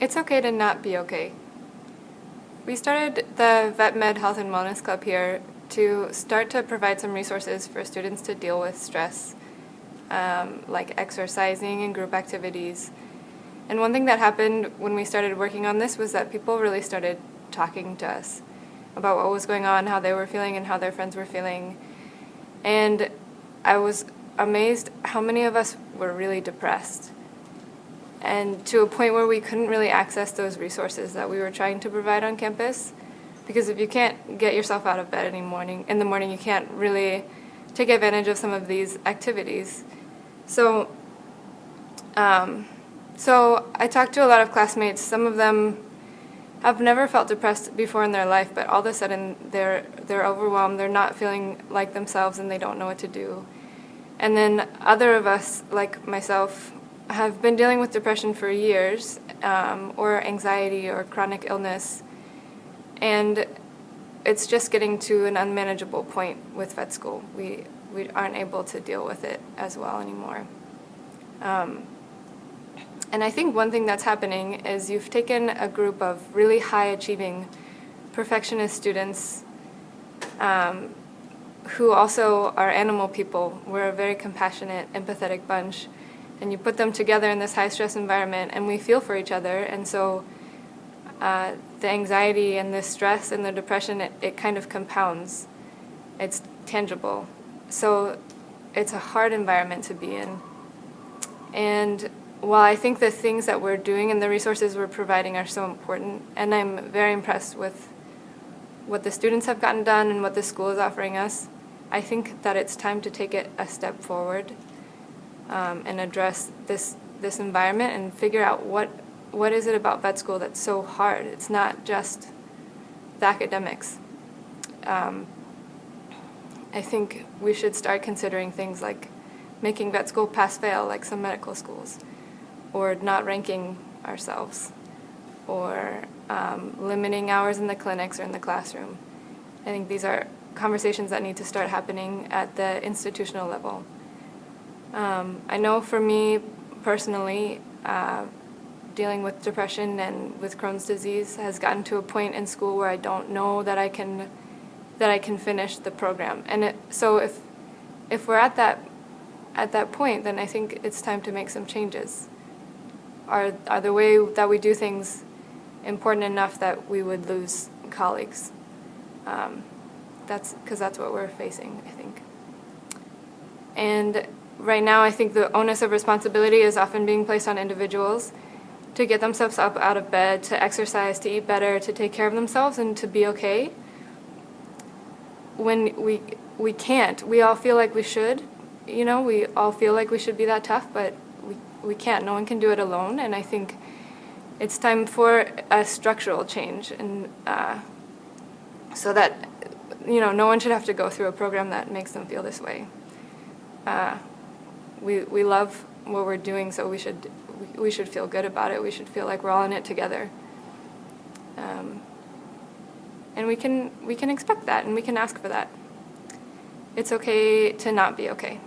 It's okay to not be okay. We started the Vet Med Health and Wellness Club here to start to provide some resources for students to deal with stress, like exercising and group activities. And one thing that happened when we started working on this was that people really started talking to us about what was going on, how they were feeling, and how their friends were feeling. And I was amazed how many of us were really depressed, and to a point where we couldn't really access those resources that we were trying to provide on campus, because if you can't get yourself out of bed in the morning, you can't really take advantage of some of these activities. So I talked to a lot of classmates. Some of them have never felt depressed before in their life, but all of a sudden they're overwhelmed, they're not feeling like themselves, and they don't know what to do. And then other of us, like myself, have been dealing with depression for years, or anxiety or chronic illness, and it's just getting to an unmanageable point with vet school. We aren't able to deal with it as well anymore. And I think one thing that's happening is you've taken a group of really high-achieving perfectionist students who also are animal people. We're a very compassionate, empathetic bunch. And you put them together in this high-stress environment, and we feel for each other. And so the anxiety and the stress and the depression, it kind of compounds. It's tangible. So it's a hard environment to be in. And while I think the things that we're doing and the resources we're providing are so important, and I'm very impressed with what the students have gotten done and what the school is offering us, I think that it's time to take it a step forward and address this environment and figure out what is it about vet school that's so hard. It's not just the academics. I think we should start considering things like making vet school pass-fail like some medical schools, or not ranking ourselves, or limiting hours in the clinics or in the classroom. I think these are conversations that need to start happening at the institutional level. I know for me personally, dealing with depression and with Crohn's disease has gotten to a point in school where I don't know that I can finish the program. And so if we're at that point, then I think it's time to make some changes. Are the way that we do things important enough that we would lose colleagues? That's what we're facing, I think. And right now, I think the onus of responsibility is often being placed on individuals to get themselves up out of bed, to exercise, to eat better, to take care of themselves, and to be okay. When we can't, we all feel like we should. We all feel like we should be that tough, but we can't. No one can do it alone, and I think it's time for a structural change, and so that no one should have to go through a program that makes them feel this way. We love what we're doing, so we should feel good about it. We should feel like we're all in it together, and we can expect that, and we can ask for that. It's okay to not be okay.